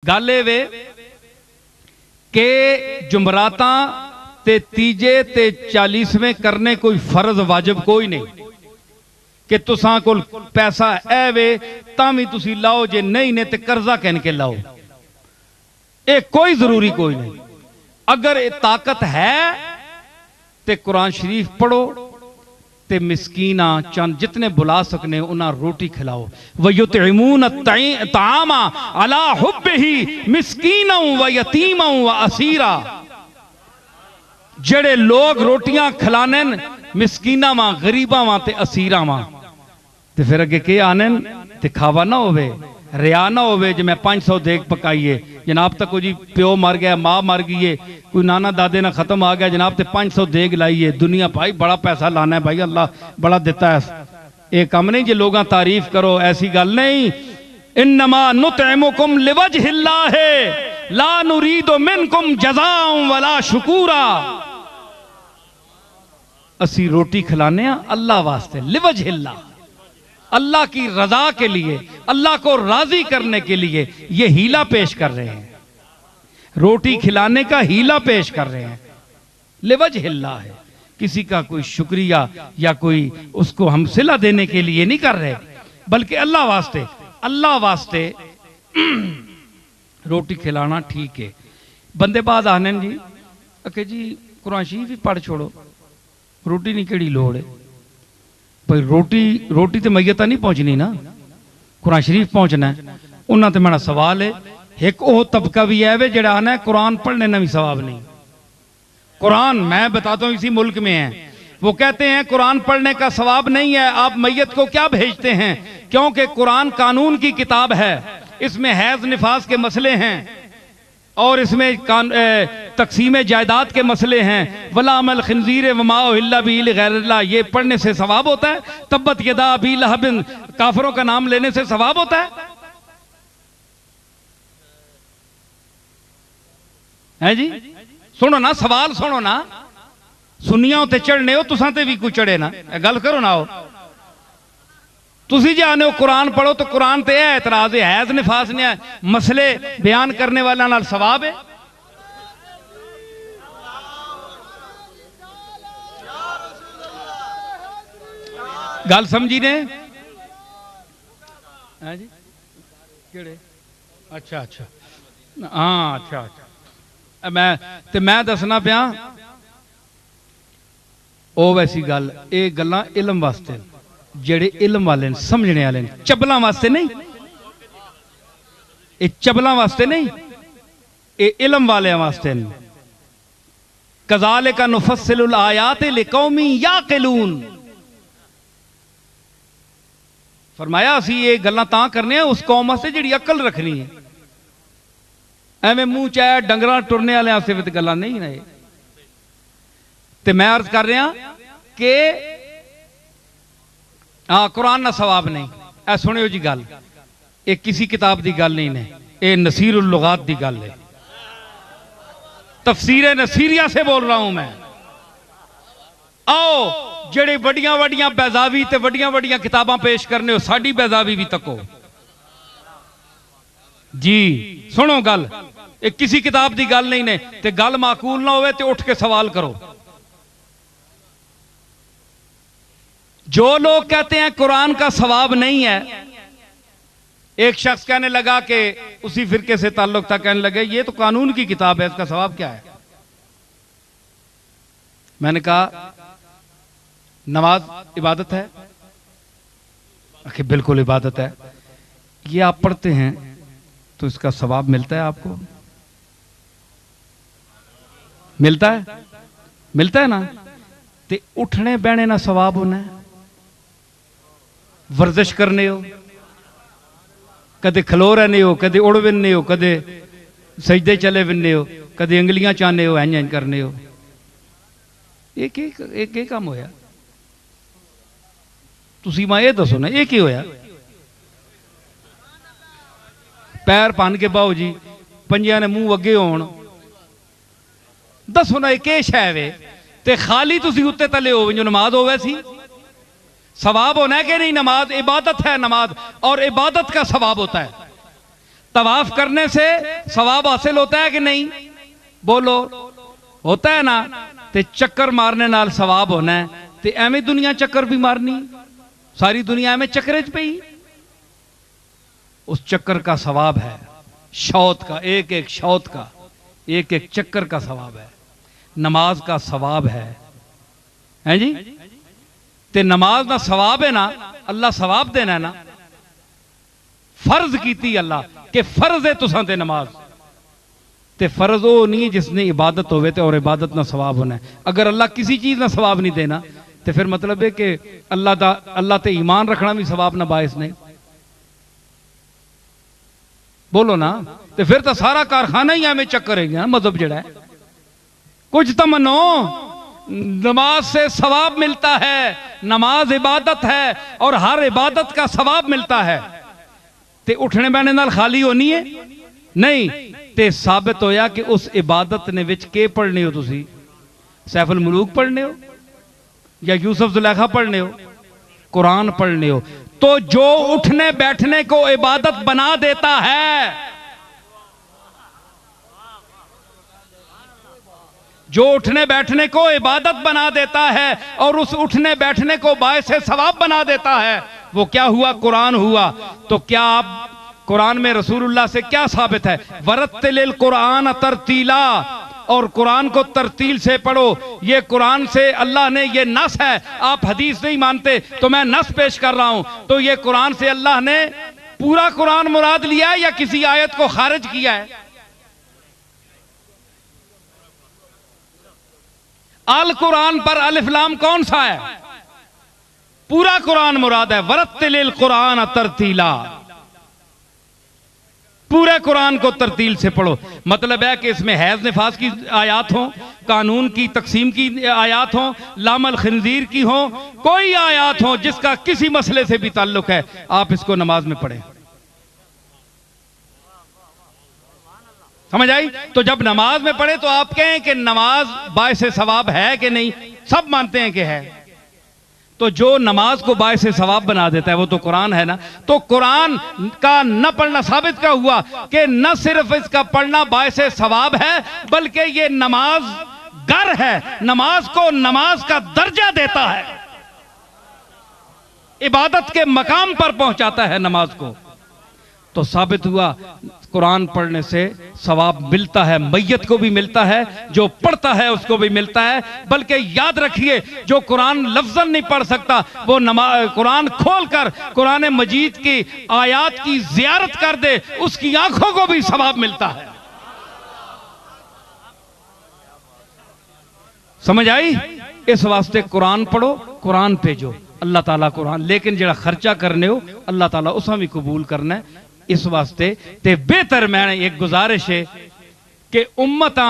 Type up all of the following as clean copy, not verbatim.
गल ए वे कि जुमरातां ते तीजे ते 40वें करने कोई फर्ज वाजिब कोई नहीं कि तुसां कोल पैसा है वे तां भी तुसी लाओ, जे नहीं ने ते कर्जा कहन के लाओ, ये कोई जरूरी कोई नहीं। अगर ये ताकत है ते कुरान शरीफ पढ़ो ते मिस्कीना चंद जितने बुला सकने उन्हें रोटी खिलाओ। वयुतइमून तामा अला हुब्बिही मिस्कीना व यतीमा व असीरा। जेड़े लोग रोटियां खिलाने मिस्कीना वा, गरीबा वा ते असीरा वा, ते फिर अगे के आने दिखावा ना होवे, रिया ना होवे। जे मैं 500 देग पकाइए जनाब तक जी प्यो मर गया, माँ मर गई है, कोई नाना दादे ना खत्म आ गया जनाब ते 500 देग लाइए। दुनिया भाई बड़ा पैसा लाना है, भाई अल्लाह बड़ा देता है। ये कम नहीं जे लोग तारीफ करो, ऐसी गल नहीं। इन्नमा नुतइमुकुम लिवजहिल्लाह ला नुरीदु मिनकुम जज़ाअन वला शुकूरा। असी रोटी खिलाने अल्लाह वास्ते, लिवजहिल्लाह, अल्लाह की रजा के लिए, अल्लाह को राजी करने के लिए ये हीला पेश कर रहे हैं। रोटी खिलाने का हीला पेश कर रहे हैं, लिवजहिल्लाह है। किसी का कोई शुक्रिया या कोई उसको हम सिला देने के लिए नहीं कर रहे, बल्कि अल्लाह वास्ते, अल्लाह वास्ते रोटी खिलाना ठीक है। बंदे बाद आने जी अके जी कुरान शरीफ भी पढ़ छोड़ो, रोटी नहीं केड़ी लोड़ है भाई। रोटी तो मैयत नहीं पहुंचनी ना, कुरान शरीफ पहुंचना है। उन्होंने तो मेरा सवाल है, एक वो तबका भी है वे जड़ा आना है कुरान पढ़ने ना भी सवाब नहीं। कुरान मैं बताता हूँ इसी मुल्क में है, वो कहते हैं कुरान पढ़ने का सवाब नहीं है, आप मैयत को क्या भेजते हैं? क्योंकि कुरान कानून की किताब है, इसमें हैज निफास के मसले हैं और इसमें तकसीम जायदाद के मसले हैं। वला अमल खिंजीर वमा उहिल्ला बिही लिगैरिल्लाह, ये पढ़ने से सवाब होता है। तब्बत यदा अबी लहब, काफिरों का नाम लेने से सवाब होता है जी? सुनो ना, सवाल सुनो ना, सुनिया ते चढ़ने हो, तुसां ते भी कोई चढ़े ना, गल करो ना। हो तुसी जाने हो कुरान पढ़ो तो कुरान ते है एतराज है, हैज निफास ने मसले बयान करने वाला नाल सवाब है। गल समझी ने? जी केड़े? अच्छा अच्छा, हाँ अच्छा अच्छा। मैं दसना पिया ओ वैसी गल, ये गल्लां इलम वास्ते, जेड़े इल्म वाले समझने वाले, चबलों वास्ते नहीं, ये चबलों वास्ते नहीं, ये इल्म वाले वास्ते। कज़ालिका नुफ़स्सिलुल आयाति लिक़ौमी याक़िलून। फरमाया असी ये गल्लां तां करने हैं उस कौम वास्ते जिहड़ी अकल रखनी है। एवें मुंह चाहे डंगरां टुरने वाले वास्ते गल्लां नहीं ने। ते मैं अर्ज कर रहा कि हाँ कुरान ना सवाब नहीं। ऐ सुनियो जी गल, ये किसी किताब की गल नहीं ने, ये नसीरुल लुगात की गल है। तफसीर नसीरिया से बोल रहा हूं मैं। आओ जेड़े वड्डियां वड्डियां बैजावी ते वड्डियां वड्डियां किताबां पेश करने हो, साडी बैजावी भी तको जी। सुनो गल, ये किसी किताब की गल नहीं ने, ते गल माकूल ना होवे ते उठ के सवाल करो। जो लोग कहते हैं कुरान का सवाब नहीं है, एक शख्स कहने लगा कि उसी फिरके से ताल्लुक था, कहने लगे ये तो कानून की किताब है, इसका सवाब क्या है? मैंने कहा नमाज इबादत है? आखिर बिल्कुल इबादत है। ये आप पढ़ते हैं तो इसका सवाब मिलता है आपको? मिलता है? मिलता है ना। ते उठने बहने ना सवाब होना है, वर्जिश करने हो, कदे खलो रहने हो, कदे उड़ विनने हो, कदे सजदे चले विनने हो, कदे अंगलियां चाहने हो, इंज इंज करने हो। एक काम होया? तुसी मां ये दसो ना, ये की होया? पैर भन के बाओ जी, पंजियां ने मुंह अगे होण, दसो ना ये शै वे? ते खाली तुसी उत्ते तले हो जो नमाज हो वैसी सवाब होना है कि नहीं? नमाज इबादत है, नमाज और इबादत का सवाब होता है। तवाफ करने से सवाब हासिल होता है कि नहीं? बोलो, होता है ना। ते चक्कर मारने नाल सवाब होना है, ते एवें दुनिया चक्कर भी मारनी, सारी दुनिया एवें चक्कर च पई, उस चक्कर का सवाब है, शौत का, एक एक शौत का, एक एक चक्कर का सवाब है, नमाज का सवाब है जी। ते नमाज का सवाब है ना, अल्लाह सवाब देना है ना, फर्ज कीती अल्लाह कि फर्ज है तुसां ते नमाज, ते फर्ज वो नहीं जिसने इबादत होवे ते और इबादत ना सवाब होना है। अगर अल्लाह किसी चीज ना सवाब नहीं देना तो फिर मतलब है कि अल्लाह ते ईमान रखना भी सवाब ना बायस नहीं। बोलो ना, तो फिर तो सारा कारखाना ही हमें चक्कर है मजहब जड़ा है। कुछ तो मनो, नमाज से सवाब मिलता है, नमाज इबादत है और हर इबादत का सवाब मिलता है। ते उठने बैठने नाल खाली होनी है नहीं, ते साबित होया कि उस इबादत ने विच के पढ़ने हो, तुसी सैफुल मुलूक पढ़ने हो या यूसुफ जुलेखा पढ़ने हो, कुरान पढ़ने हो। तो जो उठने बैठने को इबादत बना देता है, जो उठने बैठने को इबादत बना देता है और उस उठने बैठने को बायस सवाब बना देता है, वो क्या हुआ? कुरान हुआ। तो क्या आप कुरान में रसूलुल्लाह से क्या साबित है? वरत्तिलिल कुरान तरतीला, और कुरान को तरतील से पढ़ो। ये कुरान से अल्लाह ने, ये नस है, आप हदीस नहीं मानते तो मैं नस पेश कर रहा हूं। तो ये कुरान से अल्लाह ने पूरा कुरान मुराद लिया है या किसी आयत को खारिज किया है? अल कुरान पर अलिफ लाम कौन सा है? पूरा कुरान मुराद है। वरत्तिलिल कुरान तरतीला, पूरे कुरान को तरतील से पढ़ो। मतलब है कि इसमें हैज निफास की आयात हो, कानून की तकसीम की आयात हो, लामल खिंजीर की हो, कोई आयात हो जिसका किसी मसले से भी ताल्लुक है, आप इसको नमाज में पढ़ें। समझ आई? तो जब नमाज में पढ़े तो आप कहें कि नमाज बायस सवाब है कि नहीं? सब मानते हैं कि है। तो जो नमाज को बायस सवाब बना देता है वो तो कुरान है ना। तो कुरान का न पढ़ना साबित क्या हुआ कि न सिर्फ इसका पढ़ना बायस सवाब है, बल्कि ये नमाज गर है, नमाज को नमाज का दर्जा देता है, इबादत के मकाम पर पहुंचाता है नमाज को। तो साबित हुआ कुरान पढ़ने से सवाब मिलता है, मैयत को भी मिलता है, जो पढ़ता है उसको भी मिलता है। बल्कि याद रखिए, जो कुरान लफ्ज़न नहीं पढ़ सकता वो कुरान खोलकर कुरान मजीद की आयात की जियारत कर दे, उसकी आंखों को भी सवाब मिलता है। समझ आई? इस वास्ते कुरान पढ़ो, कुरान भेजो, अल्लाह ताला कुरान, लेकिन जरा खर्चा करने हो अल्लाह ताला उसा भी कबूल करना है। इस वास्ते ते बेहतर मैंने एक गुजारिश है कि उम्मता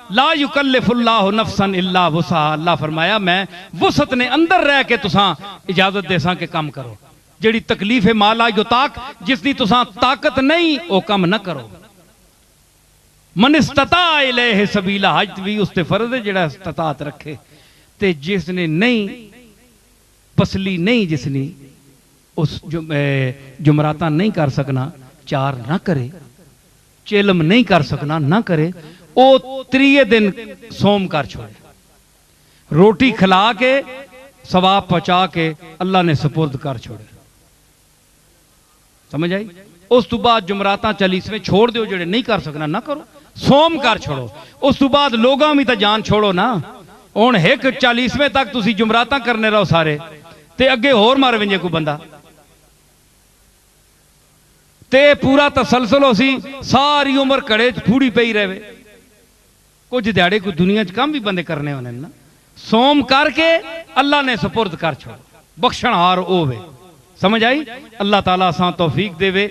ला युकल्लिफुल्लाहु नफ्सन इल्ला वुसअहा, अल्लाह फरमाया मैं वुसत ने अंदर रह के तुसां इजाजत देसां के काम करो। जेड़ी तकलीफ है माला युताक, जिसकी तुसां ताकत नहीं वो काम न करो। मन इस्तता इलैहि सबीला, हज भी उसते फर्ज है जेड़ा इस्तात रखे। ते जिसने नहीं पसली नहीं, जिसने उस जुमराता नहीं कर सकना, चार ना करे, चेलम नहीं कर सकना ना करे, ओ त्रिये दिन सोम कर छोड़े, रोटी खिला के सवाब पहुंचा के अल्लाह ने सुपुर्द कर छोड़े। समझ आई? उस तो बाद जुमराता 40वें छोड़ दो, जेड़े नहीं कर सकना ना करो, सोम कर छोड़ो। उस तो बाद लोगों में तो जान छोड़ो ना। हुण एक 40वें तक तुसी जुमराता करने रहो सारे, ते अगे होर मार वेंजे कोई बंदा, ते पूरा तसलसल हो सी, सारी उम्र घड़े फूड़ी पई रहे। कुछ दिहाड़े कोई दुनिया च काम भी बंदे करने होने ना। सोम करके अल्लाह ने सुपुर्द कर छोड़ो, बख्शणहार होवे। समझ आई? अल्लाह ताला असां तौफीक देवे।